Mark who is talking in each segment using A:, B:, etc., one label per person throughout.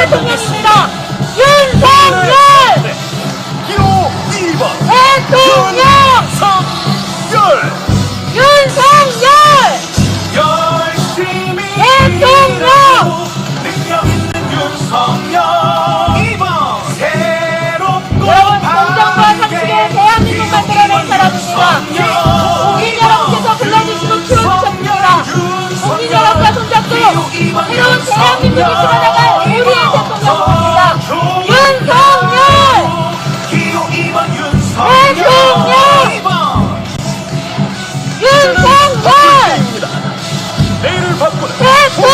A: 대통령입니다. 윤석열
B: 기호 2번
A: 대통령 윤석열
B: 열심히
A: 대통령
B: 능력 있는 윤석열 2번 새롭고
A: 여러분, 공정과 상식의 대한민국 만들어낸 사람입니다. 국민 여러분께서 불러주시고 키워주셨습니다. 국민 여러분과 손잡고 새로운 대한민국이 들어나갈 우리의 대통령입니다. 윤석열
B: 기호 2번 윤석열
A: 대통령!
B: 2번
A: 윤석열
B: 내일을 바꾸는
A: 대통령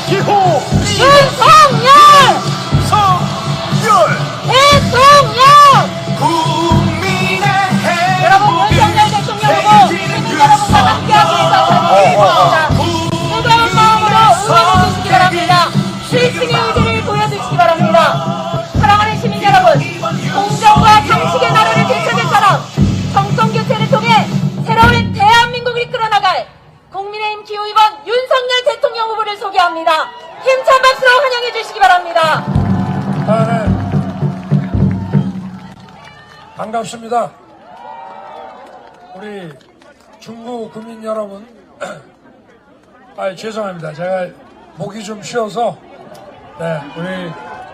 B: 기호 2번
A: 윤석열
B: 윤석열
A: 대통령
B: 국민의
A: 여러분, 윤석열 대통령 후보 시민 여러분과 함께하기 위해서 선포했습니다. 뜨거운 마음으로 응원해 주시기 바랍니다. 실승의 의지를 보여주시기 바랍니다. 사랑하는 시민 여러분, 공정과 상식의 나라를 되찾을 사람, 정권교체를 통해 새로운 대한민국을 이끌어나갈 국민의힘 기호 2번 윤석열 대통령 후보를 소개합니다. 힘찬 박수로 환영해 주시기 바랍니다.
C: 네. 반갑습니다. 우리 중구 구민 여러분, 죄송합니다. 제가 목이 좀 쉬어서, 네, 우리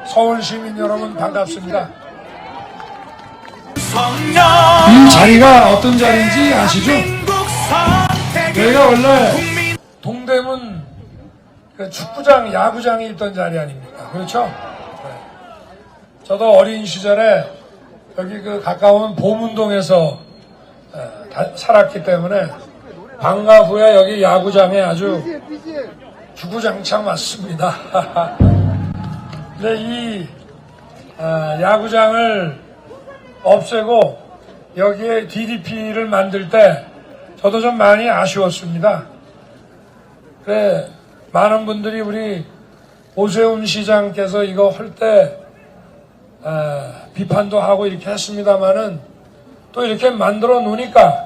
C: 서울 시민 여러분 반갑습니다. 이 자리가 어떤 자리인지 아시죠? 여기가 원래 동대문 축구장, 야구장이 있던 자리 아닙니까? 그렇죠? 네. 저도 어린 시절에 여기 가까운 보문동에서 살았기 때문에 방과 후에 여기 야구장에 아주 주구장창 왔습니다. 근데 이 야구장을 없애고 여기에 DDP를 만들 때 저도 좀 많이 아쉬웠습니다. 그래, 많은 분들이 우리 오세훈 시장께서 이거 할 때 비판도 하고 이렇게 했습니다만은 또 이렇게 만들어 놓으니까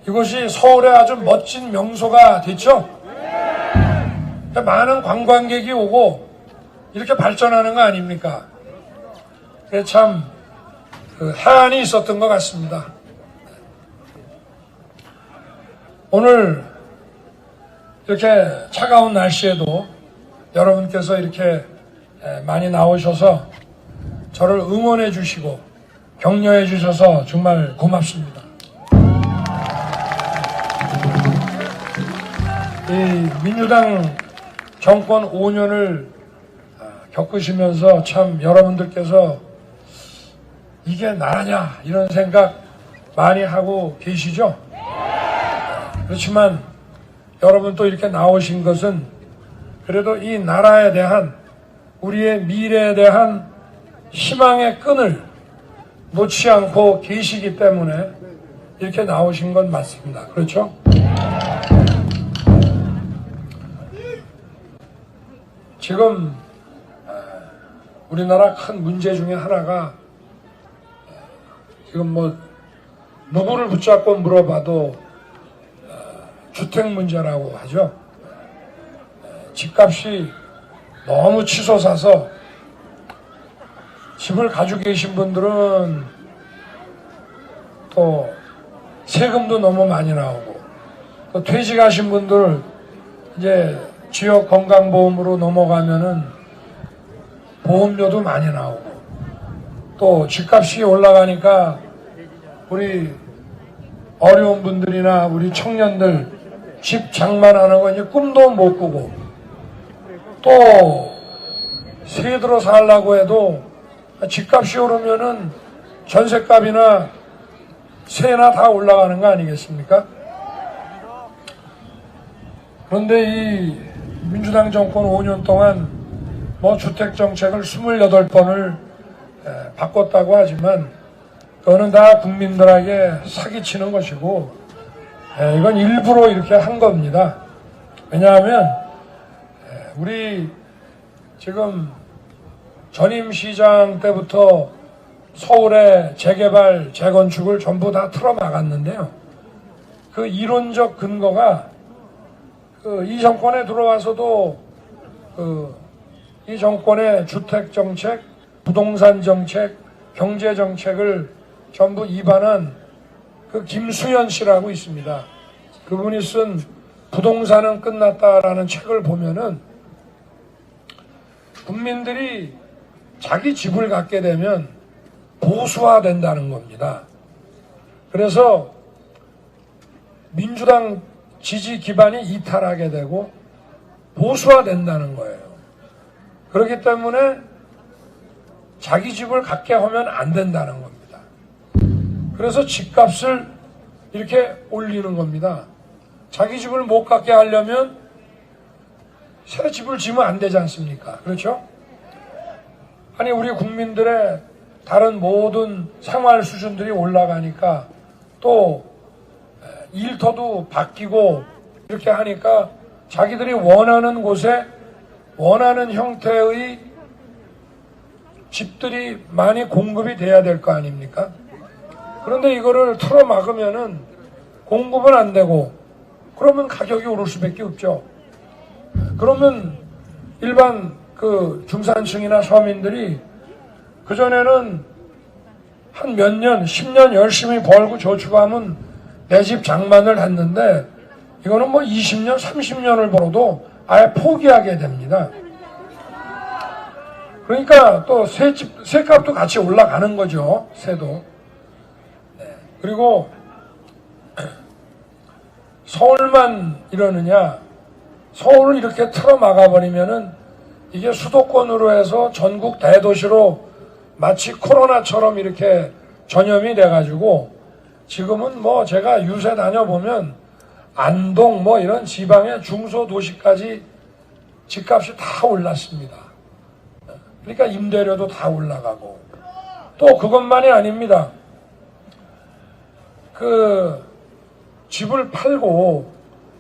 C: 이곳이 서울의 아주 멋진 명소가 됐죠. 많은 관광객이 오고 이렇게 발전하는 거 아닙니까? 그래 참 해안이 있었던 것 같습니다. 오늘 이렇게 차가운 날씨에도 여러분께서 이렇게 많이 나오셔서 저를 응원해 주시고 격려해 주셔서 정말 고맙습니다. 이 민주당 정권 5년을 겪으시면서 참 여러분들께서 이게 나냐 이런 생각 많이 하고 계시죠? 그렇지만 여러분 또 이렇게 나오신 것은 그래도 이 나라에 대한 우리의 미래에 대한 희망의 끈을 놓지 않고 계시기 때문에 이렇게 나오신 건 맞습니다. 그렇죠? 지금 우리나라 큰 문제 중에 하나가 지금 누구를 붙잡고 물어봐도 주택 문제라고 하죠. 집값이 너무 치솟아서 집을 가지고 계신 분들은 또 세금도 너무 많이 나오고 또 퇴직하신 분들 이제 지역 건강보험으로 넘어가면은 보험료도 많이 나오고 또 집값이 올라가니까 우리 어려운 분들이나 우리 청년들 집 장만하는 거 이제 꿈도 못 꾸고 또 새 들어 살라고 해도 집값이 오르면은 전셋값이나 세나 다 올라가는 거 아니겠습니까? 그런데 이 민주당 정권 5년 동안 주택정책을 28번을 바꿨다고 하지만 그거는 다 국민들에게 사기치는 것이고 이건 일부러 이렇게 한 겁니다. 왜냐하면 우리 지금 전임 시장 때부터 서울의 재개발, 재건축을 전부 다 틀어막았는데요. 그 이론적 근거가 이 정권에 들어와서도 이 정권의 주택정책, 부동산정책, 경제정책을 전부 입안한 그 김수현 씨라고 있습니다. 그분이 쓴 부동산은 끝났다라는 책을 보면은 국민들이 자기 집을 갖게 되면 보수화된다는 겁니다. 그래서 민주당 지지 기반이 이탈하게 되고 보수화된다는 거예요. 그렇기 때문에 자기 집을 갖게 하면 안 된다는 겁니다. 그래서 집값을 이렇게 올리는 겁니다. 자기 집을 못 갖게 하려면 새 집을 지으면 안 되지 않습니까? 그렇죠? 아니 우리 국민들의 다른 모든 생활 수준들이 올라가니까 또 일터도 바뀌고 이렇게 하니까 자기들이 원하는 곳에 원하는 형태의 집들이 많이 공급이 돼야 될 거 아닙니까? 그런데 이거를 틀어막으면은 공급은 안 되고 그러면 가격이 오를 수밖에 없죠. 그러면 일반 그 중산층이나 서민들이 그전에는 한 몇 년, 10년 열심히 벌고 저축하면 내 집 장만을 했는데 이거는 뭐 20년, 30년을 벌어도 아예 포기하게 됩니다. 그러니까 또 세값도 같이 올라가는 거죠. 세도. 네. 그리고 서울만 이러느냐, 서울을 이렇게 틀어막아버리면은 이게 수도권으로 해서 전국 대도시로 마치 코로나처럼 이렇게 전염이 돼가지고 지금은 뭐 제가 유세 다녀보면 안동 뭐 이런 지방의 중소도시까지 집값이 다 올랐습니다. 그러니까 임대료도 다 올라가고 또 그것만이 아닙니다. 그 집을 팔고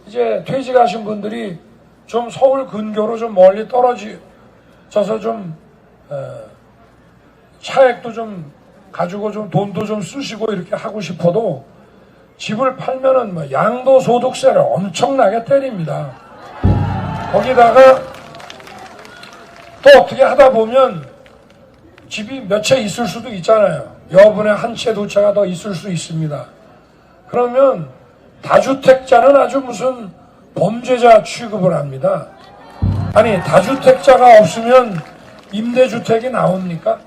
C: 이제 퇴직하신 분들이 좀 서울 근교로 좀 멀리 떨어져서 좀 차액도 좀 가지고 좀 돈도 좀 쓰시고 이렇게 하고 싶어도 집을 팔면은 뭐 양도소득세를 엄청나게 때립니다. 거기다가 또 어떻게 하다 보면 집이 몇 채 있을 수도 있잖아요. 여분에 한 채, 두 채가 더 있을 수 있습니다. 그러면 다주택자는 아주 무슨 범죄자 취급을 합니다. 아니 다주택자가 없으면 임대주택이 나옵니까?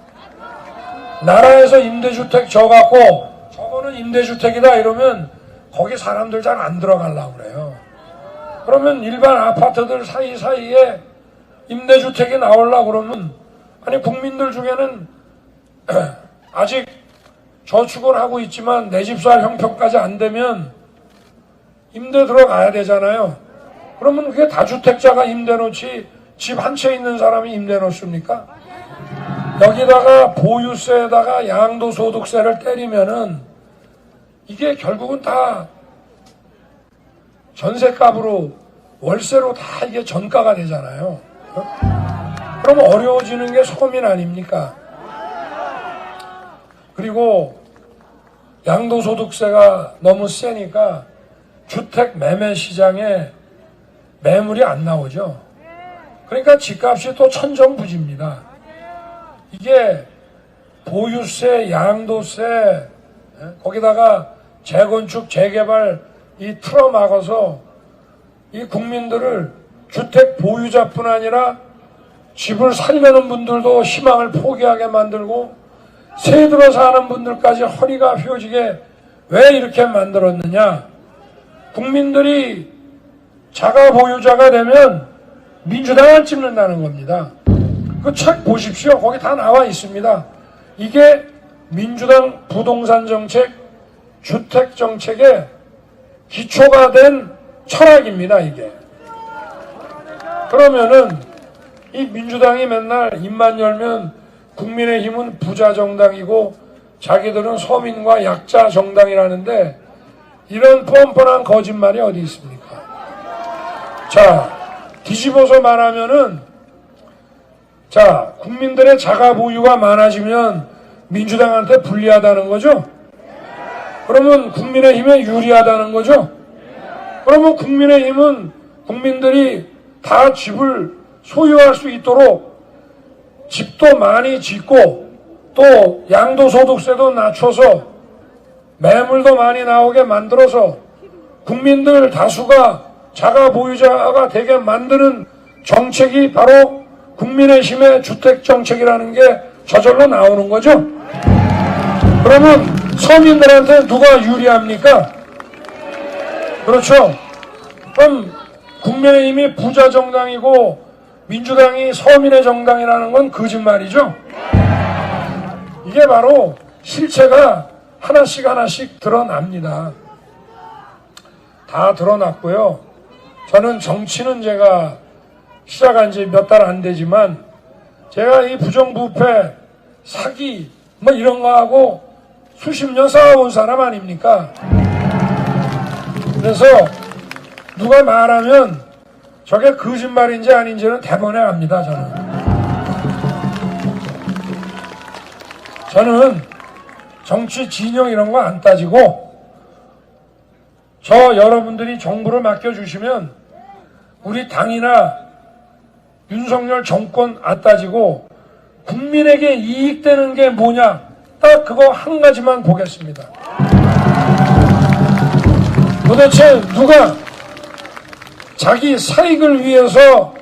C: 나라에서 임대주택 줘갖고 저거는 임대주택이다 이러면 거기 사람들 잘 안 들어가려고 그래요. 그러면 일반 아파트들 사이사이에 임대주택이 나오려고 그러면 아니 국민들 중에는 아직 저축을 하고 있지만 내 집 살 형편까지 안 되면 임대 들어가야 되잖아요. 그러면 그게 다주택자가 임대 놓지 집 한 채 있는 사람이 임대 놓습니까? 여기다가 보유세에다가 양도소득세를 때리면은 이게 결국은 다 전세값으로 월세로 다 이게 전가가 되잖아요. 그럼 어려워지는 게 서민 아닙니까? 그리고 양도소득세가 너무 세니까 주택 매매 시장에 매물이 안 나오죠. 그러니까 집값이 또 천정부지입니다. 이게 보유세, 양도세, 거기다가 재건축, 재개발 이 틀어막아서 이 국민들을 주택 보유자뿐 아니라 집을 살려는 분들도 희망을 포기하게 만들고 새 들어 사는 분들까지 허리가 휘어지게 왜 이렇게 만들었느냐? 국민들이 자가 보유자가 되면 민주당을 찍는다는 겁니다. 그 책 보십시오. 거기 다 나와 있습니다. 이게 민주당 부동산 정책, 주택 정책의 기초가 된 철학입니다. 이게. 그러면은 이 민주당이 맨날 입만 열면 국민의힘은 부자 정당이고 자기들은 서민과 약자 정당이라는데 이런 뻔뻔한 거짓말이 어디 있습니까? 자, 뒤집어서 말하면은 자, 국민들의 자가 보유가 많아지면 민주당한테 불리하다는 거죠? 그러면 국민의힘에 유리하다는 거죠? 그러면 국민의힘은 국민들이 다 집을 소유할 수 있도록 집도 많이 짓고 또 양도소득세도 낮춰서 매물도 많이 나오게 만들어서 국민들 다수가 자가 보유자가 되게 만드는 정책이 바로 국민의힘의 주택정책이라는 게 저절로 나오는 거죠. 그러면 서민들한테 누가 유리합니까? 그렇죠. 그럼 국민의힘이 부자 정당이고 민주당이 서민의 정당이라는 건 거짓말이죠. 이게 바로 실체가 하나씩 드러납니다. 다 드러났고요. 저는 정치는 제가 시작한 지 몇 달 안 되지만 제가 이 부정부패, 사기 뭐 이런 거 하고 수십 년 싸워온 사람 아닙니까? 그래서 누가 말하면 저게 거짓말인지 아닌지는 대번에 압니다. 저는 정치 진영 이런 거 안 따지고 저 여러분들이 정부를 맡겨주시면 우리 당이나 윤석열 정권 안 따지고 국민에게 이익되는 게 뭐냐 딱 그거 한 가지만 보겠습니다. 도대체 누가 자기 사익을 위해서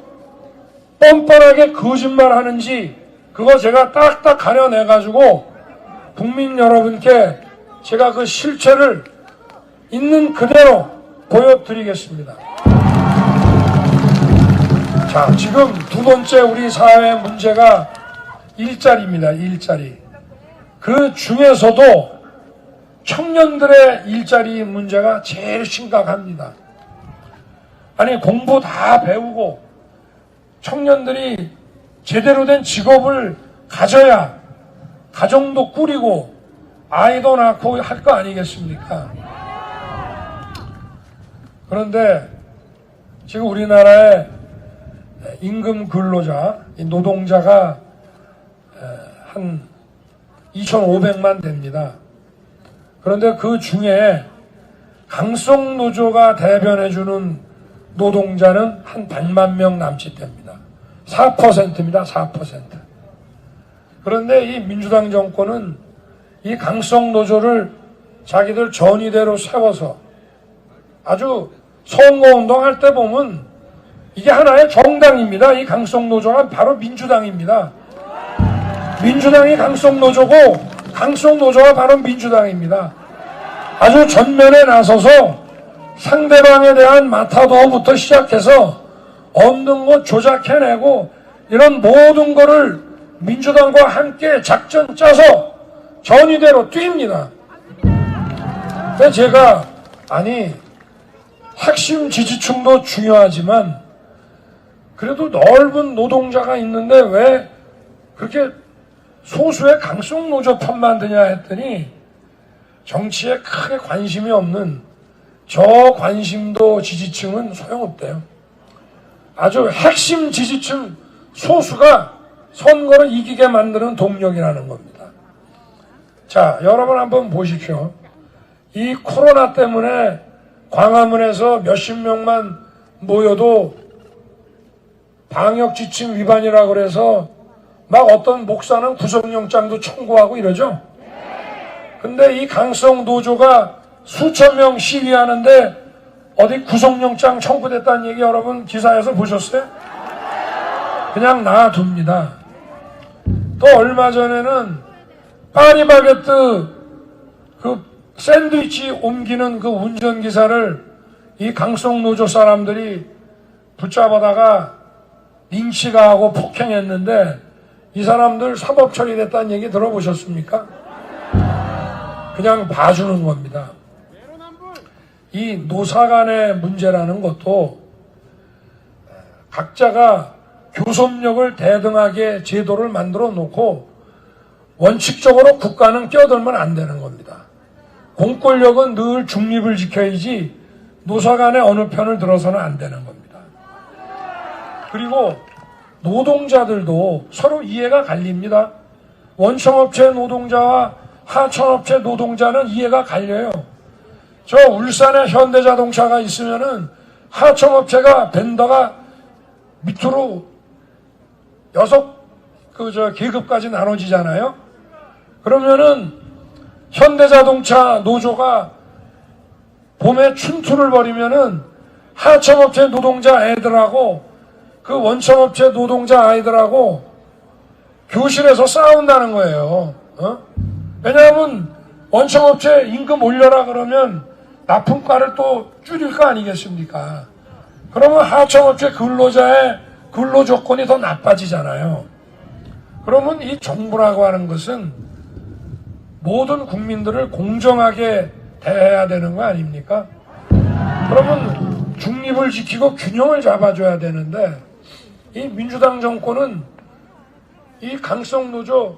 C: 뻔뻔하게 거짓말하는지 그거 제가 딱딱 가려내가지고 국민 여러분께 제가 그 실체를 있는 그대로 보여드리겠습니다. 자, 지금 두 번째 우리 사회의 문제가 일자리입니다. 일자리. 그 중에서도 청년들의 일자리 문제가 제일 심각합니다. 아니 공부 다 배우고 청년들이 제대로 된 직업을 가져야 가정도 꾸리고 아이도 낳고 할 거 아니겠습니까? 그런데 지금 우리나라의 임금 근로자, 노동자가 한 2,500만 됩니다. 그런데 그 중에 강성노조가 대변해주는 노동자는 한 100만 명 남짓 됩니다. 4%입니다. 4%. 그런데 이 민주당 정권은 이 강성노조를 자기들 전의대로 세워서 아주 선거운동 할 때 보면 이게 하나의 정당입니다. 이 강성노조가 바로 민주당입니다. 민주당이 강성노조고 강성노조가 바로 민주당입니다. 아주 전면에 나서서 상대방에 대한 마타도어부터 시작해서 없는 거 조작해내고 이런 모든 거를 민주당과 함께 작전 짜서 전의대로 뜁니다. 그래서 제가 핵심 지지층도 중요하지만 그래도 넓은 노동자가 있는데 왜 그렇게 소수의 강성노조 편만 드냐 했더니 정치에 크게 관심이 없는 저 관심도 지지층은 소용없대요. 아주 핵심 지지층 소수가 선거를 이기게 만드는 동력이라는 겁니다. 자, 여러분 한번 보십시오. 이 코로나 때문에 광화문에서 몇십 명만 모여도 방역지침 위반이라고 그래서 막 어떤 목사는 구속영장도 청구하고 이러죠. 근데 이 강성노조가 수천 명 시위하는데 어디 구속영장 청구됐다는 얘기 여러분 기사에서 보셨어요? 그냥 놔둡니다. 또 얼마 전에는 파리바게뜨 그 샌드위치 옮기는 그 운전기사를 이 강성노조 사람들이 붙잡아다가 린치가 하고 폭행했는데 이 사람들 사법 처리됐다는 얘기 들어보셨습니까? 그냥 봐주는 겁니다. 이 노사 간의 문제라는 것도 각자가 교섭력을 대등하게 제도를 만들어 놓고 원칙적으로 국가는 끼어들면 안 되는 겁니다. 공권력은 늘 중립을 지켜야지 노사 간의 어느 편을 들어서는 안 되는 겁니다. 그리고 노동자들도 서로 이해가 갈립니다. 원청업체 노동자와 하청업체 노동자는 이해가 갈려요. 저 울산에 현대자동차가 있으면은 하청업체가 벤더가 밑으로 계급까지 나눠지잖아요. 그러면은 현대자동차 노조가 봄에 춘투를 벌이면은 하청업체 노동자 애들하고 그 원청업체 노동자 아이들하고 교실에서 싸운다는 거예요. 왜냐하면 원청업체 임금 올려라 그러면 납품가를 또 줄일 거 아니겠습니까? 그러면 하청업체 근로자의 근로 조건이 더 나빠지잖아요. 그러면 이 정부라고 하는 것은 모든 국민들을 공정하게 대해야 되는 거 아닙니까? 그러면 중립을 지키고 균형을 잡아줘야 되는데 이 민주당 정권은 이 강성노조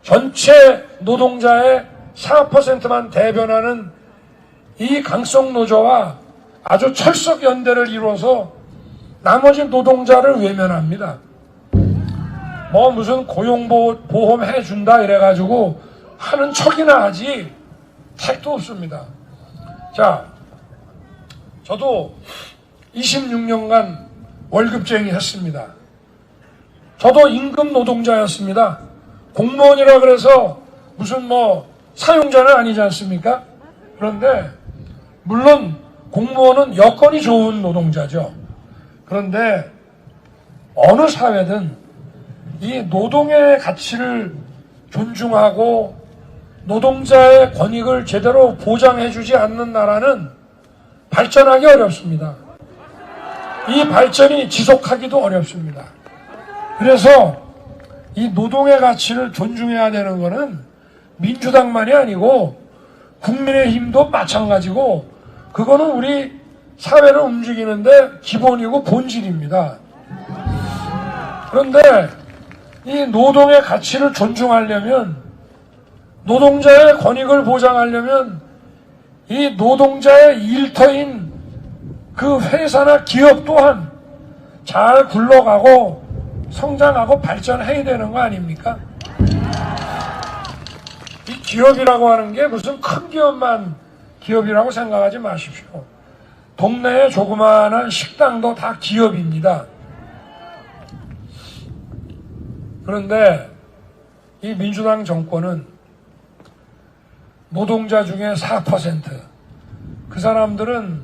C: 전체 노동자의 4%만 대변하는 이 강성노조와 아주 철석 연대를 이루어서 나머지 노동자를 외면합니다. 뭐 무슨 고용보험 해준다 이래가지고 하는 척이나 하지 택도 없습니다. 자, 저도 26년간 월급쟁이 했습니다. 저도 임금 노동자였습니다. 공무원이라 그래서 무슨 뭐 사용자는 아니지 않습니까? 그런데 물론 공무원은 여건이 좋은 노동자죠. 그런데 어느 사회든 이 노동의 가치를 존중하고 노동자의 권익을 제대로 보장해주지 않는 나라는 발전하기 어렵습니다. 이 발전이 지속하기도 어렵습니다. 그래서 이 노동의 가치를 존중해야 되는 것은 민주당만이 아니고 국민의힘도 마찬가지고 그거는 우리 사회를 움직이는데 기본이고 본질입니다. 그런데 이 노동의 가치를 존중하려면 노동자의 권익을 보장하려면 이 노동자의 일터인 그 회사나 기업 또한 잘 굴러가고 성장하고 발전해야 되는 거 아닙니까? 이 기업이라고 하는 게 무슨 큰 기업만 기업이라고 생각하지 마십시오. 동네에 조그마한 식당도 다 기업입니다. 그런데 이 민주당 정권은 노동자 중에 4%, 그 사람들은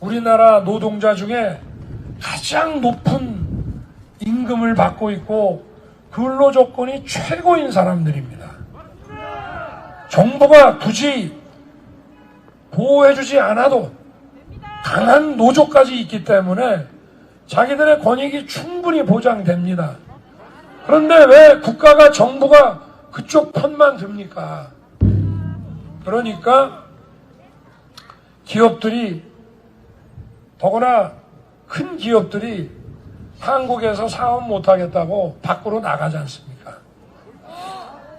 C: 우리나라 노동자 중에 가장 높은 임금을 받고 있고 근로 조건이 최고인 사람들입니다. 정부가 굳이 보호해주지 않아도 강한 노조까지 있기 때문에 자기들의 권익이 충분히 보장됩니다. 그런데 왜 국가가 정부가 그쪽 편만 듭니까? 그러니까 기업들이 더구나 큰 기업들이 한국에서 사업 못하겠다고 밖으로 나가지 않습니까?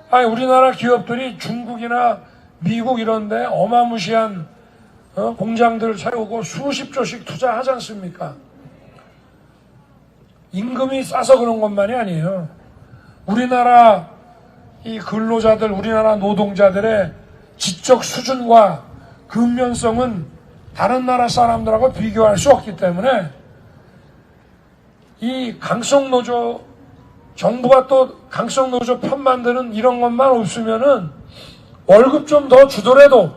C: 아니 우리나라 기업들이 중국이나 미국 이런데 어마무시한 공장들 세우고 수십 조씩 투자하지 않습니까? 임금이 싸서 그런 것만이 아니에요. 우리나라 이 근로자들, 우리나라 노동자들의 지적 수준과 근면성은 다른 나라 사람들하고 비교할 수 없기 때문에 이 강성노조, 정부가 또 강성노조 편 만드는 이런 것만 없으면은 월급 좀 더 주더라도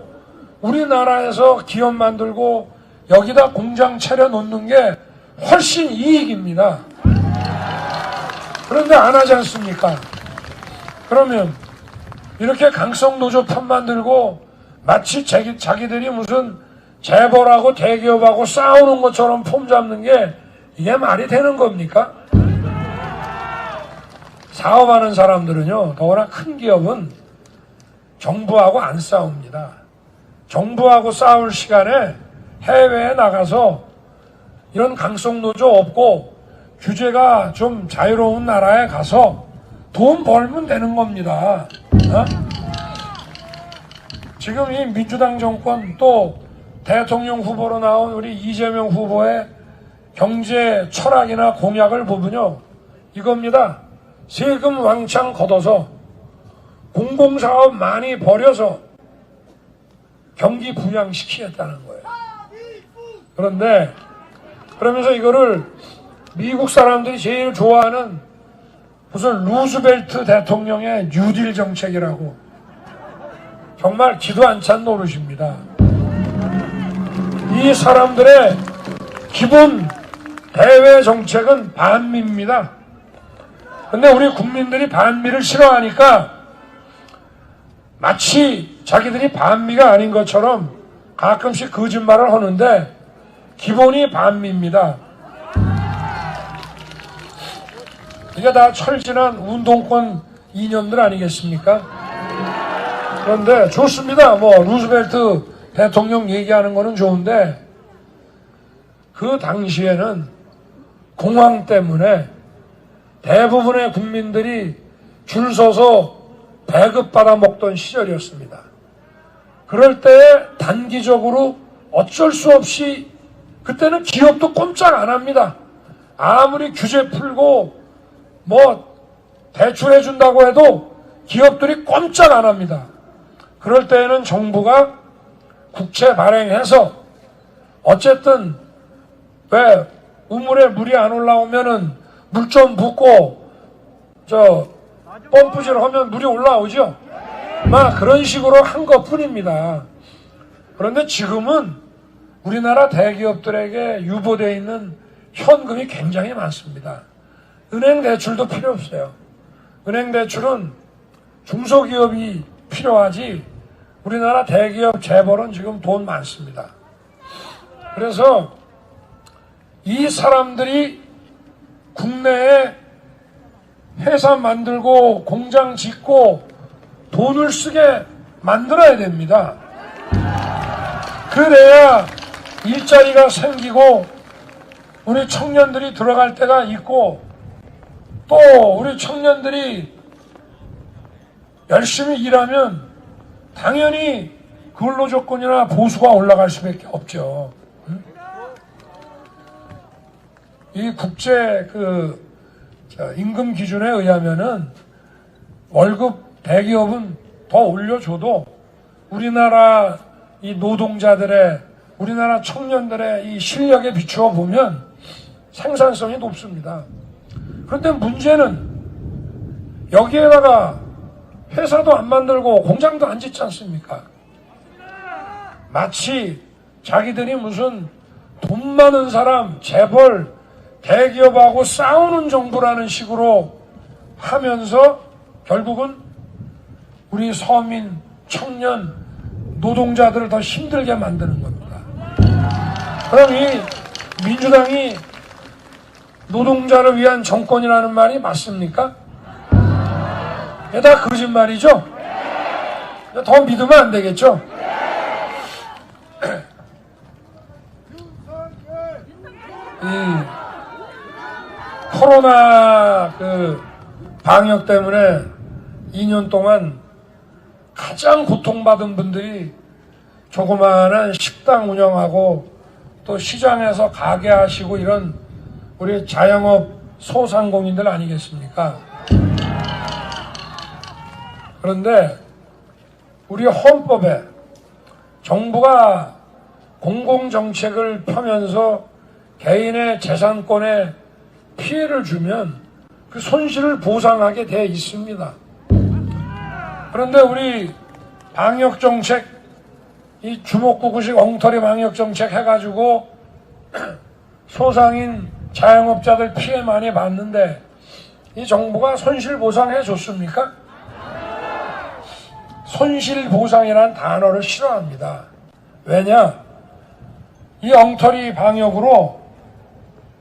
C: 우리나라에서 기업 만들고 여기다 공장 차려 놓는 게 훨씬 이익입니다. 그런데 안 하지 않습니까? 그러면 이렇게 강성노조 편 만들고 마치 자기들이 무슨 재벌하고 대기업하고 싸우는 것처럼 폼 잡는 게 이게 말이 되는 겁니까? 사업하는 사람들은요, 더구나 큰 기업은 정부하고 안 싸웁니다. 정부하고 싸울 시간에 해외에 나가서 이런 강성노조 없고 규제가 좀 자유로운 나라에 가서 돈 벌면 되는 겁니다. 지금 이 민주당 정권 또 대통령 후보로 나온 우리 이재명 후보의 경제 철학이나 공약을 보면요, 이겁니다. 세금 왕창 걷어서 공공사업 많이 벌여서 경기 부양시키겠다는 거예요. 그런데 그러면서 이거를 미국 사람들이 제일 좋아하는 무슨 루즈벨트 대통령의 뉴딜 정책이라고 정말 기도 안 찬 노릇입니다. 이 사람들의 기본 대외 정책은 반미입니다. 근데 우리 국민들이 반미를 싫어하니까 마치 자기들이 반미가 아닌 것처럼 가끔씩 거짓말을 하는데 기본이 반미입니다. 이게 다 철진한 운동권 이념들 아니겠습니까? 그런데 좋습니다. 뭐 루즈벨트 대통령 얘기하는 거는 좋은데 그 당시에는 공황 때문에 대부분의 국민들이 줄 서서 배급받아 먹던 시절이었습니다. 그럴 때 단기적으로 어쩔 수 없이 그때는 기업도 꼼짝 안 합니다. 아무리 규제 풀고 뭐 대출해준다고 해도 기업들이 꼼짝 안 합니다. 그럴 때에는 정부가 국채 발행해서 어쨌든 왜 우물에 물이 안 올라오면은 물 좀 붓고 저 펌프질 하면 물이 올라오죠. 막 그런 식으로 한 것뿐입니다. 그런데 지금은 우리나라 대기업들에게 유보되어 있는 현금이 굉장히 많습니다. 은행 대출도 필요 없어요. 은행 대출은 중소기업이 필요하지 우리나라 대기업 재벌은 지금 돈 많습니다. 그래서 이 사람들이 국내에 회사 만들고 공장 짓고 돈을 쓰게 만들어야 됩니다. 그래야 일자리가 생기고 우리 청년들이 들어갈 때가 있고 또 우리 청년들이 열심히 일하면 당연히 근로조건이나 보수가 올라갈 수밖에 없죠. 이 국제 임금 기준에 의하면은 월급 대기업은 더 올려줘도 우리나라 이 노동자들의 우리나라 청년들의 이 실력에 비추어 보면 생산성이 높습니다. 그런데 문제는 여기에다가 회사도 안 만들고 공장도 안 짓지 않습니까? 마치 자기들이 무슨 돈 많은 사람, 재벌, 대기업하고 싸우는 정부라는 식으로 하면서 결국은 우리 서민, 청년, 노동자들을 더 힘들게 만드는 겁니다. 그럼 이 민주당이 노동자를 위한 정권이라는 말이 맞습니까? 이게 다 거짓말이죠? 더 믿으면 안 되겠죠? 이 코로나 방역 때문에 2년 동안 가장 고통받은 분들이 조그마한 식당 운영하고 또 시장에서 가게 하시고 이런 우리 자영업 소상공인들 아니겠습니까? 그런데 우리 헌법에 정부가 공공정책을 펴면서 개인의 재산권에 피해를 주면 그 손실을 보상하게 돼 있습니다. 그런데 우리 방역정책, 이 주먹구구식 엉터리 방역정책 해가지고 소상인 자영업자들 피해 많이 봤는데 이 정부가 손실보상해 줬습니까? 손실보상이라는 단어를 싫어합니다. 왜냐? 이 엉터리 방역으로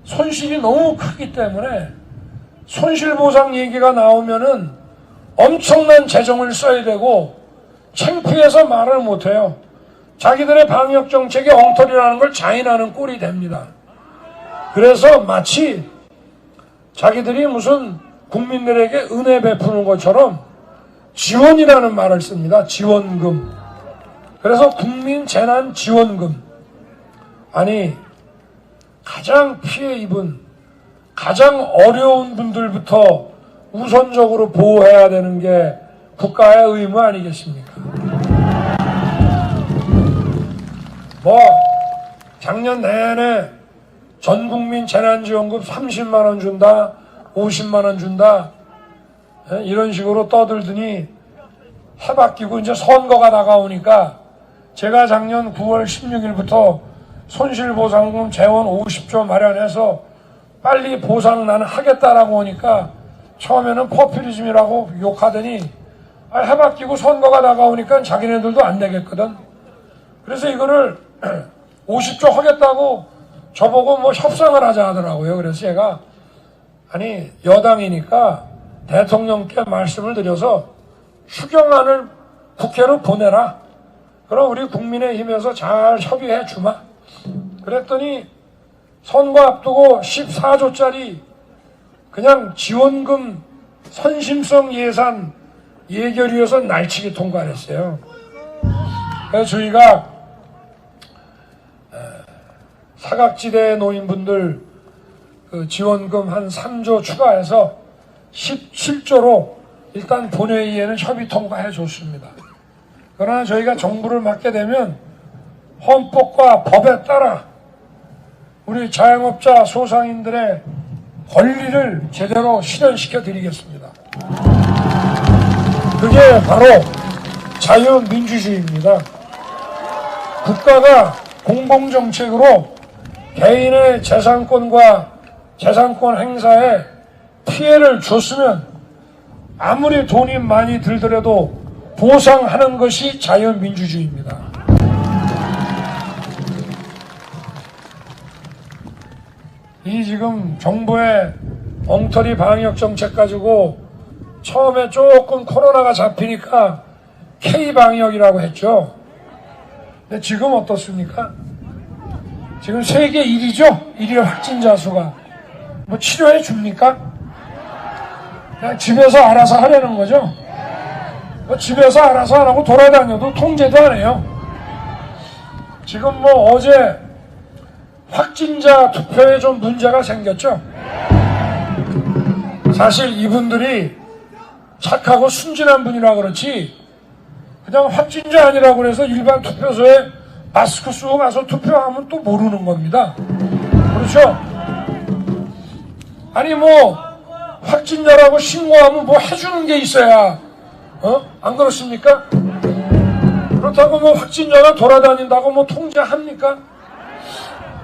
C: 손실이 너무 크기 때문에 손실보상 얘기가 나오면은 엄청난 재정을 써야 되고 창피해서 말을 못해요. 자기들의 방역정책이 엉터리라는 걸 자인하는 꼴이 됩니다. 그래서 마치 자기들이 무슨 국민들에게 은혜 베푸는 것처럼 지원이라는 말을 씁니다. 지원금. 그래서 국민재난지원금. 아니 가장 피해 입은 가장 어려운 분들부터 우선적으로 보호해야 되는 게 국가의 의무 아니겠습니까? 뭐 작년 내내 전국민 재난지원금 30만 원 준다, 50만 원 준다 이런 식으로 떠들더니 해바뀌고 이제 선거가 다가오니까 제가 작년 9월 16일부터 손실보상금 재원 50조 마련해서 빨리 보상 나는 하겠다라고 하니까 처음에는 포퓰리즘이라고 욕하더니 해바뀌고 선거가 다가오니까 자기네들도 안 되겠거든. 그래서 이거를 50조 하겠다고 저보고 뭐 협상을 하자 하더라고요. 그래서 제가 아니 여당이니까 대통령께 말씀을 드려서 추경안을 국회로 보내라. 그럼 우리 국민의힘에서 잘 협의해 주마. 그랬더니 선거 앞두고 14조짜리 그냥 지원금 선심성 예산 예결위에서 날치기 통과를 했어요. 그래서 저희가 사각지대 노인분들 그 지원금 한 3조 추가해서 17조로 일단 본회의에는 협의 통과해 줬습니다. 그러나 저희가 정부를 맡게 되면 헌법과 법에 따라 우리 자영업자 소상인들의 권리를 제대로 실현시켜 드리겠습니다. 그게 바로 자유민주주의입니다. 국가가 공공정책으로 개인의 재산권과 재산권 행사에 피해를 줬으면 아무리 돈이 많이 들더라도 보상하는 것이 자유민주주의입니다. 이 지금 정부의 엉터리 방역 정책 가지고 처음에 조금 코로나가 잡히니까 K방역이라고 했죠. 근데 지금 어떻습니까? 지금 세계 1위죠? 1위 확진자 수가. 뭐 치료해 줍니까? 그냥 집에서 알아서 하려는 거죠? 뭐 집에서 알아서 안 하고 돌아다녀도 통제도 안 해요. 지금 뭐 어제 확진자 투표에 좀 문제가 생겼죠? 사실 이분들이 착하고 순진한 분이라 그렇지 그냥 확진자 아니라고 그래서 일반 투표소에 마스크 쓰고 가서 투표하면 또 모르는 겁니다. 그렇죠? 아니 뭐 확진자라고 신고하면 뭐 해주는 게 있어야 안 그렇습니까? 그렇다고 뭐 확진자가 돌아다닌다고 뭐 통제합니까?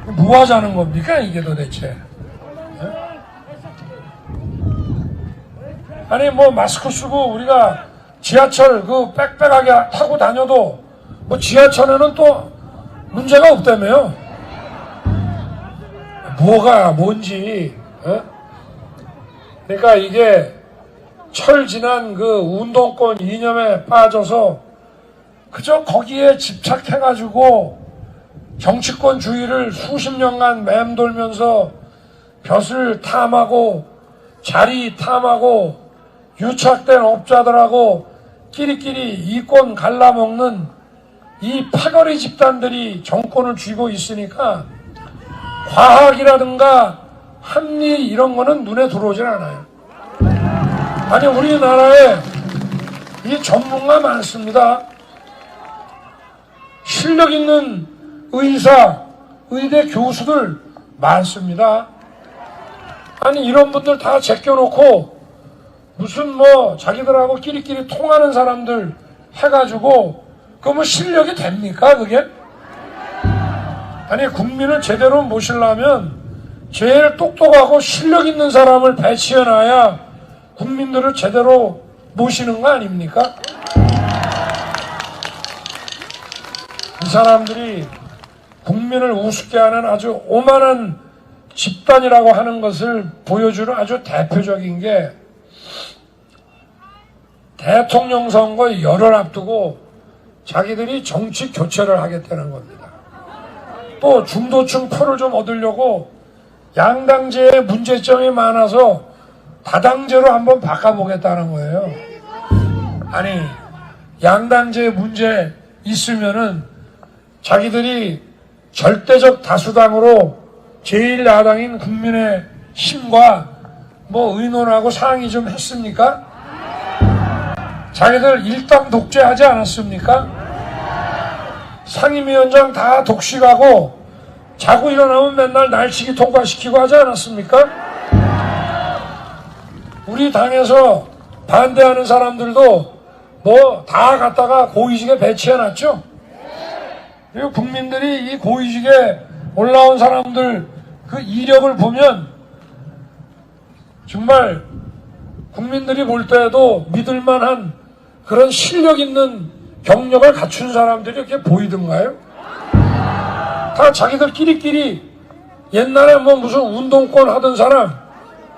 C: 뭐 하자는 겁니까 이게 도대체? 아니 뭐 마스크 쓰고 우리가 지하철 그 빽빽하게 타고 다녀도 뭐 지하철에는 또 문제가 없다며요. 뭐가 뭔지. 그러니까 이게 철 지난 그 운동권 이념에 빠져서 그저 거기에 집착해가지고 정치권주의를 수십 년간 맴돌면서 벼슬 탐하고 자리 탐하고 유착된 업자들하고 끼리끼리 이권 갈라먹는 이 패거리 집단들이 정권을 쥐고 있으니까 과학이라든가 합리 이런 거는 눈에 들어오질 않아요. 아니 우리나라에 이 전문가 많습니다. 실력 있는 의사, 의대 교수들 많습니다. 아니 이런 분들 다 제껴놓고 무슨 뭐 자기들하고 끼리끼리 통하는 사람들 해가지고 그러면 실력이 됩니까 그게? 아니 국민을 제대로 모시려면 제일 똑똑하고 실력 있는 사람을 배치해놔야 국민들을 제대로 모시는 거 아닙니까? 이 사람들이 국민을 우습게 하는 아주 오만한 집단이라고 하는 것을 보여주는 아주 대표적인 게 대통령 선거 열흘 앞두고 자기들이 정치 교체를 하겠다는 겁니다. 또 중도층 표를 좀 얻으려고 양당제의 문제점이 많아서 다당제로 한번 바꿔보겠다는 거예요. 아니 양당제 문제 있으면은 자기들이 절대적 다수당으로 제1야당인 국민의힘과 뭐 의논하고 상의 좀 했습니까? 자기들 일당 독재하지 않았습니까? 상임위원장 다 독식하고 자고 일어나면 맨날 날치기 통과시키고 하지 않았습니까? 우리 당에서 반대하는 사람들도 뭐 다 갖다가 고위직에 배치해놨죠. 그리고 국민들이 이 고위직에 올라온 사람들 그 이력을 보면 정말 국민들이 볼 때에도 믿을만한 그런 실력 있는 경력을 갖춘 사람들이 이렇게 보이던가요? 다 자기들끼리끼리 옛날에 뭐 무슨 운동권 하던 사람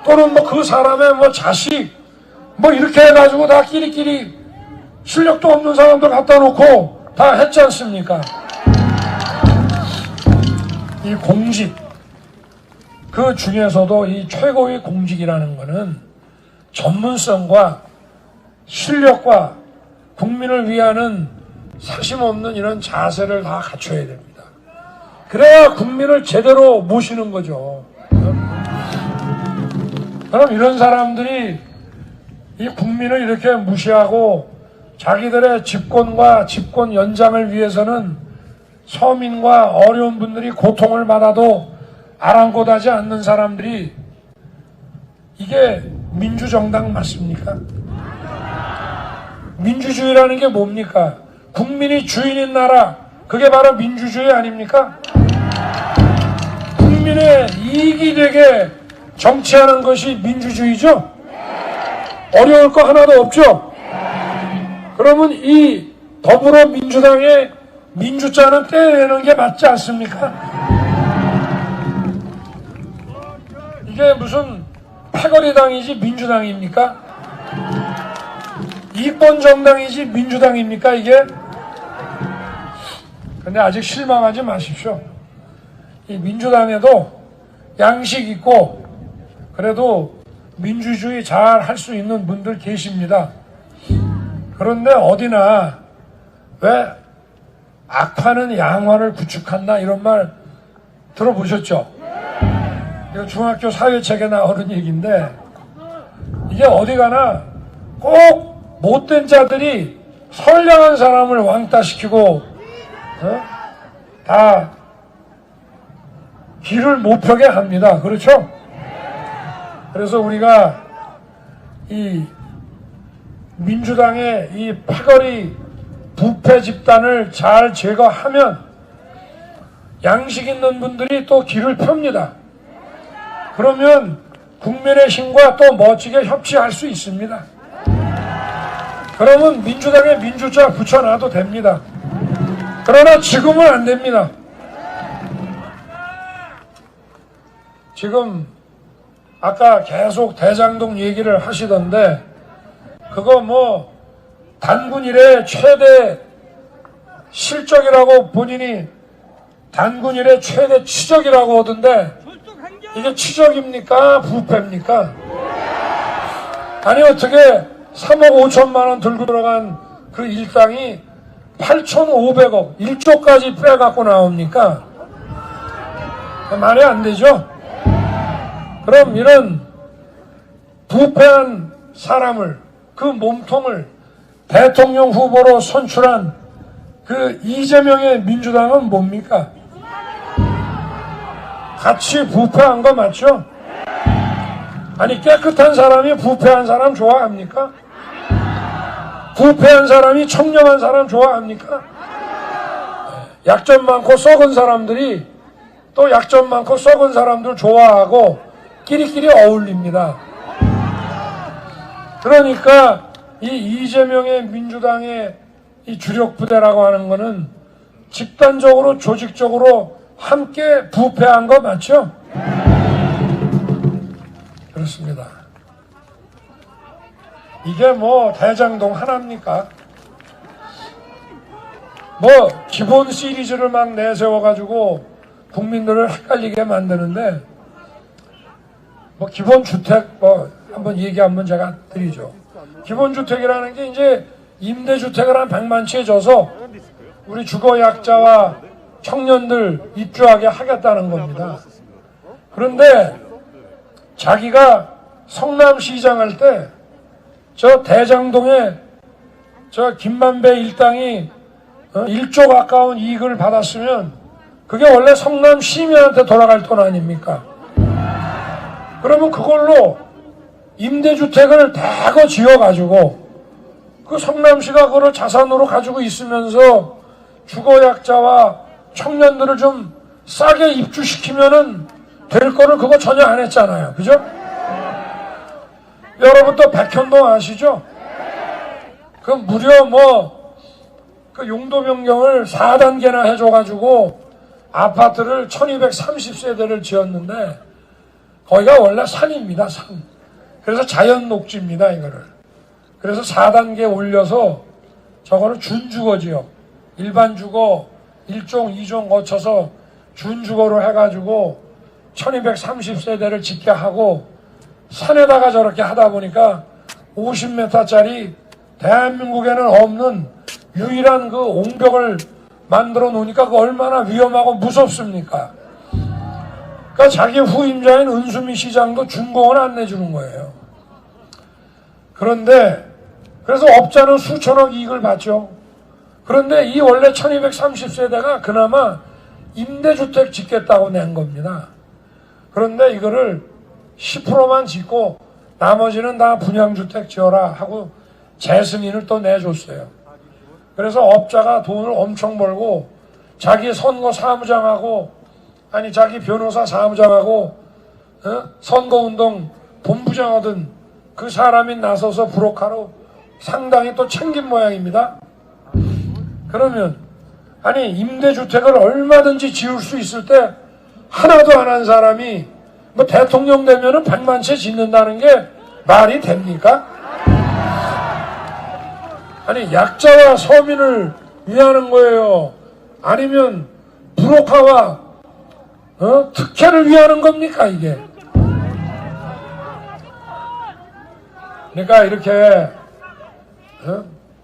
C: 또는 뭐 그 사람의 뭐 자식 뭐 이렇게 해가지고 다 끼리끼리 실력도 없는 사람들 갖다 놓고 다 했지 않습니까? 이 공직 그 중에서도 이 최고의 공직이라는 거는 전문성과 실력과 국민을 위하는 사심없는 이런 자세를 다 갖춰야 됩니다. 그래야 국민을 제대로 모시는 거죠. 그럼 이런 사람들이 이 국민을 이렇게 무시하고 자기들의 집권과 집권 연장을 위해서는 서민과 어려운 분들이 고통을 받아도 아랑곳하지 않는 사람들이 이게 민주정당 맞습니까? 민주주의라는 게 뭡니까? 국민이 주인인 나라, 그게 바로 민주주의 아닙니까? 국민의 이익이 되게 정치하는 것이 민주주의죠? 어려울 거 하나도 없죠? 그러면 이 더불어민주당의 민주자는 떼내는 게 맞지 않습니까? 이게 무슨 패거리당이지 민주당입니까? 이권 정당이지 민주당입니까 이게? 근데 아직 실망하지 마십시오. 이 민주당에도 양식 있고 그래도 민주주의 잘 할 수 있는 분들 계십니다. 그런데 어디나 왜 악화는 양화를 구축한다 이런 말 들어보셨죠? 이거 중학교 사회책에 나오는 얘기인데 이게 어디 가나 꼭 못된 자들이 선량한 사람을 왕따시키고 다 길을 못 펴게 합니다. 그렇죠? 그래서 우리가 이 민주당의 이 패거리 부패 집단을 잘 제거하면 양식 있는 분들이 또 길을 펴니다. 그러면 국민의힘과 또 멋지게 협치할 수 있습니다. 그러면 민주당에 민주자 붙여놔도 됩니다. 그러나 지금은 안 됩니다. 지금 아까 계속 대장동 얘기를 하시던데 그거 뭐 단군 이래 최대 실적이라고 본인이 단군 이래 최대 추적이라고 하던데 이게 추적입니까? 부패입니까? 아니 어떻게 3억 5천만 원 들고 들어간 그 일당이 8,500억 1조까지 빼갖고 나옵니까? 말이 안 되죠? 그럼 이런 부패한 사람을 그 몸통을 대통령 후보로 선출한 그 이재명의 민주당은 뭡니까? 같이 부패한 거 맞죠? 아니 깨끗한 사람이 부패한 사람 좋아합니까? 부패한 사람이 청렴한 사람 좋아합니까? 약점 많고 썩은 사람들이 또 약점 많고 썩은 사람들 좋아하고 끼리끼리 어울립니다. 그러니까 이 이재명의 민주당의 이 주력 부대라고 하는 거는 집단적으로 조직적으로 함께 부패한 거 맞죠? 그렇습니다. 이게 뭐 대장동 하나입니까? 뭐 기본 시리즈를 막 내세워가지고 국민들을 헷갈리게 만드는데 뭐 기본주택 뭐 한번 얘기 한번 제가 드리죠. 기본주택이라는 게 이제 임대주택을 한 100만 채 줘서 우리 주거약자와 청년들 입주하게 하겠다는 겁니다. 그런데 자기가 성남시장 할 때 저 대장동에 저 김만배 일당이 1조 가까운 이익을 받았으면 그게 원래 성남 시민한테 돌아갈 돈 아닙니까? 그러면 그걸로 임대주택을 대거 지어가지고 그 성남시가 그걸 자산으로 가지고 있으면서 주거약자와 청년들을 좀 싸게 입주시키면은 될 거를 그거 전혀 안 했잖아요. 그죠? 여러분 또 백현동 아시죠? 그 무려 그 용도 변경을 4단계나 해줘가지고 아파트를 1230세대를 지었는데 거기가 원래 산입니다. 산. 그래서 자연 녹지입니다. 이거를. 그래서 4단계 올려서 저거를 준주거지역, 일반 주거 1종, 2종 거쳐서 준주거로 해가지고 1230세대를 짓게 하고 산에다가 저렇게 하다 보니까 50m짜리 대한민국에는 없는 유일한 그 옹벽을 만들어 놓으니까 그 얼마나 위험하고 무섭습니까? 그러니까 자기 후임자인 은수미 시장도 준공을 안 내주는 거예요. 그런데 그래서 업자는 수천억 이익을 받죠. 그런데 이 원래 1230세대가 그나마 임대주택 짓겠다고 낸 겁니다. 그런데 이거를 10%만 짓고 나머지는 다 분양주택 지어라 하고 재승인을 또 내줬어요. 그래서 업자가 돈을 엄청 벌고 자기 선거 사무장하고 자기 변호사 사무장하고 선거운동 본부장하던 그 사람이 나서서 브로커로 상당히 또 챙긴 모양입니다. 그러면 임대주택을 얼마든지 지을 수 있을 때 하나도 안 한 사람이 대통령 되면은 100만 채 짓는다는 게 말이 됩니까? 약자와 서민을 위하는 거예요. 아니면 브로커와 특혜를 위하는 겁니까 이게? 그러니까 이렇게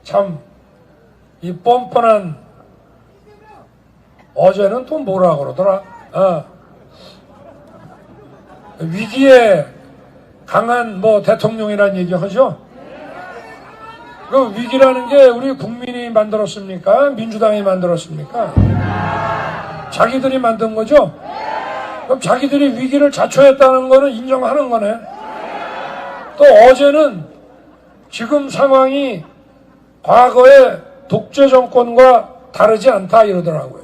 C: 참 이 뻔뻔한 어제는 또 뭐라 그러더라? 위기에 강한 대통령이라는 얘기 하죠? 그 위기라는 게 우리 국민이 만들었습니까? 민주당이 만들었습니까? 자기들이 만든 거죠? 그럼 자기들이 위기를 자초했다는 거는 인정하는 거네. 또 어제는 지금 상황이 과거의 독재 정권과 다르지 않다 이러더라고요.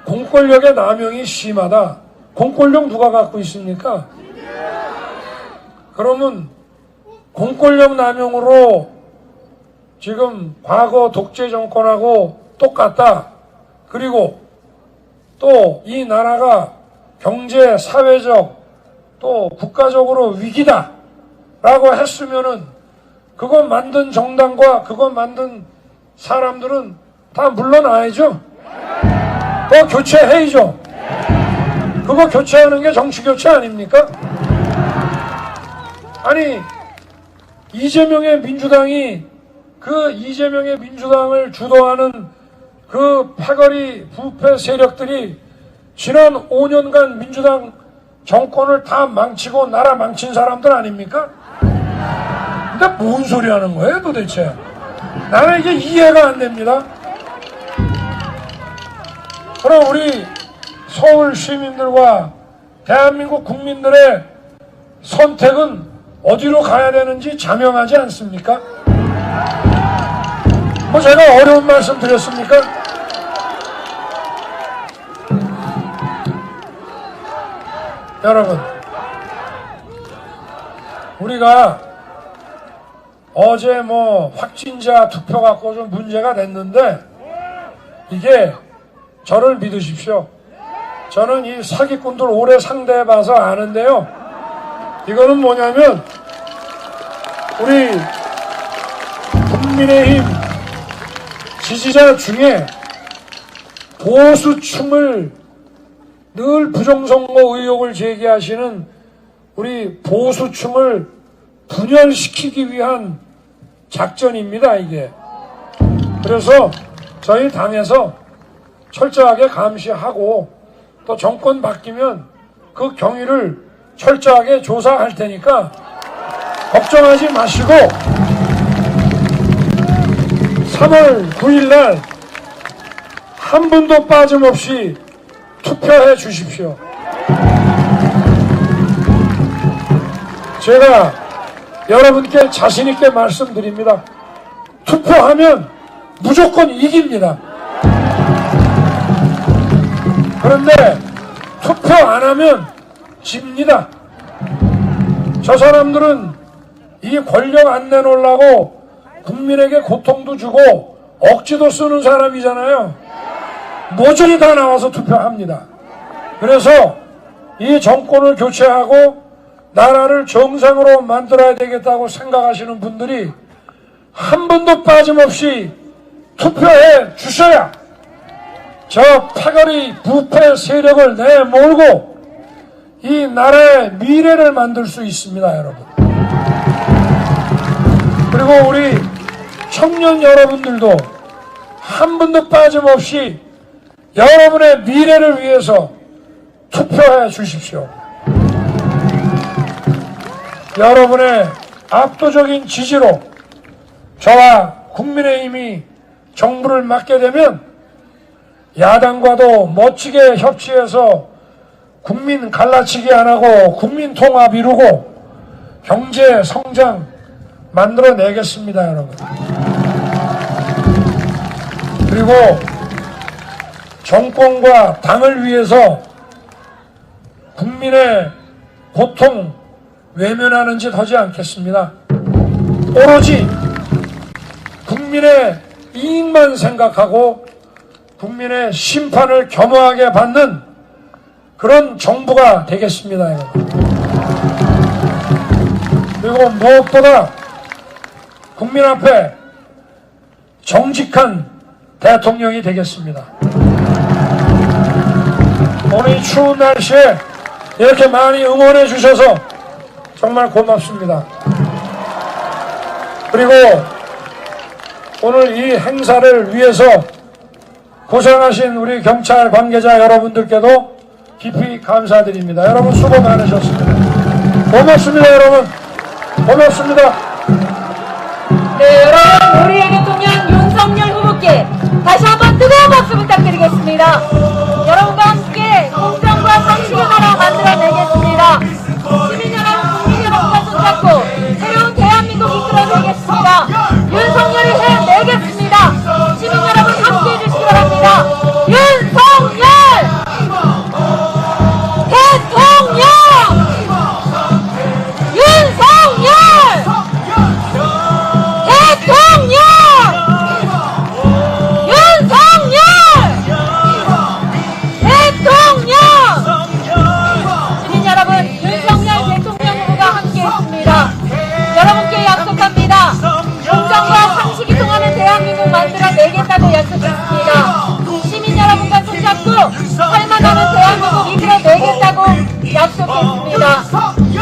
C: 공권력의 남용이 심하다. 공권력 누가 갖고 있습니까? 그러면 공권력 남용으로 지금 과거 독재 정권하고 똑같다. 그리고 또 이 나라가 경제, 사회적, 또 국가적으로 위기다 라고 했으면은 그거 만든 정당과 그거 만든 사람들은 다 물러나야죠. 그거 교체해야죠. 그거 교체하는 게 정치 교체 아닙니까? 이재명의 민주당이 그 이재명의 민주당을 주도하는 그 패거리 부패 세력들이 지난 5년간 민주당 정권을 다 망치고 나라 망친 사람들 아닙니까? 근데 뭔 소리 하는 거예요 도대체? 나는 이게 이해가 안 됩니다. 그럼 우리 서울 시민들과 대한민국 국민들의 선택은 어디로 가야 되는지 자명하지 않습니까? 제가 어려운 말씀 드렸습니까? 여러분, 우리가 어제 확진자 투표 갖고 좀 문제가 됐는데 이게 저를 믿으십시오. 저는 이 사기꾼들 오래 상대해봐서 아는데요. 이거는 뭐냐면 우리 국민의힘 지지자 중에 보수층을 늘 부정선거 의혹을 제기하시는 우리 보수층을 분열시키기 위한 작전입니다, 이게. 그래서 저희 당에서 철저하게 감시하고 또 정권 바뀌면 그 경위를 철저하게 조사할 테니까 걱정하지 마시고 3월 9일 날 한 분도 빠짐없이 투표해 주십시오. 제가 여러분께 자신있게 말씀드립니다. 투표하면 무조건 이깁니다. 그런데 투표 안 하면 집니다. 저 사람들은 이 권력 안 내놓으려고 국민에게 고통도 주고 억지도 쓰는 사람이잖아요. 모조리 다 나와서 투표합니다. 그래서 이 정권을 교체하고 나라를 정상으로 만들어야 되겠다고 생각하시는 분들이 한 분도 빠짐없이 투표해 주셔야 저 파거리 부패 세력을 내몰고 이 나라의 미래를 만들 수 있습니다, 여러분. 그리고 우리 청년 여러분들도 한 분도 빠짐없이 여러분의 미래를 위해서 투표해 주십시오. 여러분의 압도적인 지지로 저와 국민의힘이 정부를 맡게 되면 야당과도 멋지게 협치해서 국민 갈라치기 안 하고 국민 통합 이루고 경제 성장 만들어내겠습니다, 여러분. 그리고 정권과 당을 위해서 국민의 고통 외면하는 짓 하지 않겠습니다. 오로지 국민의 이익만 생각하고 국민의 심판을 겸허하게 받는 그런 정부가 되겠습니다, 여러분. 그리고 무엇보다 국민 앞에 정직한 대통령이 되겠습니다. 오늘 이 추운 날씨에 이렇게 많이 응원해 주셔서 정말 고맙습니다. 그리고 오늘 이 행사를 위해서 고생하신 우리 경찰 관계자 여러분들께도 깊이 감사드립니다. 여러분 수고 많으셨습니다. 고맙습니다, 여러분. 고맙습니다.
A: 네, 여러분, 우리의 대통령 윤석열 후보께 다시 한번 뜨거운 박수 부탁드리겠습니다. 여러분과 함께 공정과 상식의 나라 만들어내겠습니다. 시민 여러분, 국민 여러분과 손잡고 새로운 대한민국 이끌어내겠습니다. 윤석열을 해내겠습니다. 시민 여러분 함께해 주시기 바랍니다. 윤석열 대통령! 윤석열 대통령! 윤석열 대통령! 시민 여러분, 윤석열 대통령 후보가 함께했습니다. 여러분께 약속합니다. 공정과 상식이 통하는 대한민국 만들어내겠다고 약속했습니다. 시민 여러분과 손잡고 살만하는 대한민국 이끌어내겠다고 약속했습니다.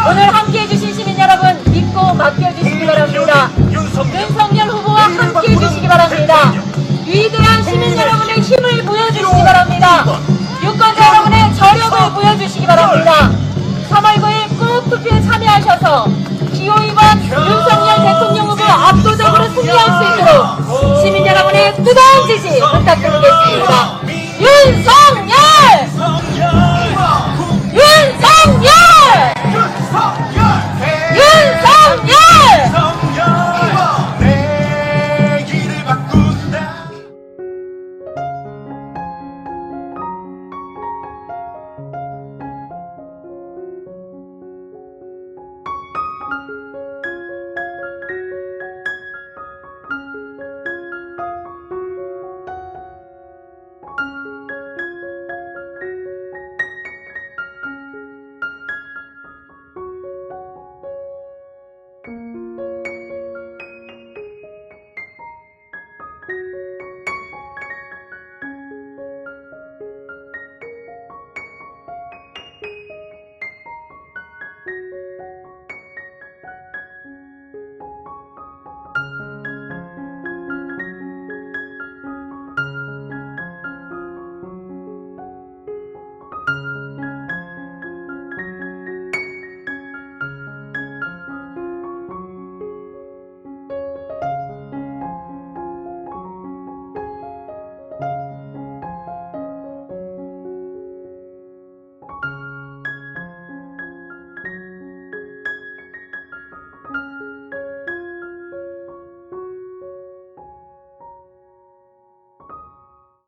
A: 오늘 함께해주신 시민 여러분 믿고 맡겨주시기 바랍니다. 윤석열 후보와 함께해주시기 바랍니다. 위대한 시민 여러분의 힘을 보여주시기 바랍니다. 유권자 여러분의 저력을 보여주시기 바랍니다. 3월 9일 꼭 투표에 참여하셔서 기호위원 윤석열 대통령 후보 압도적으로 승리할 수 있도록 시민 여러분의 뜨거운 지지 부탁드리겠습니다. 윤석열!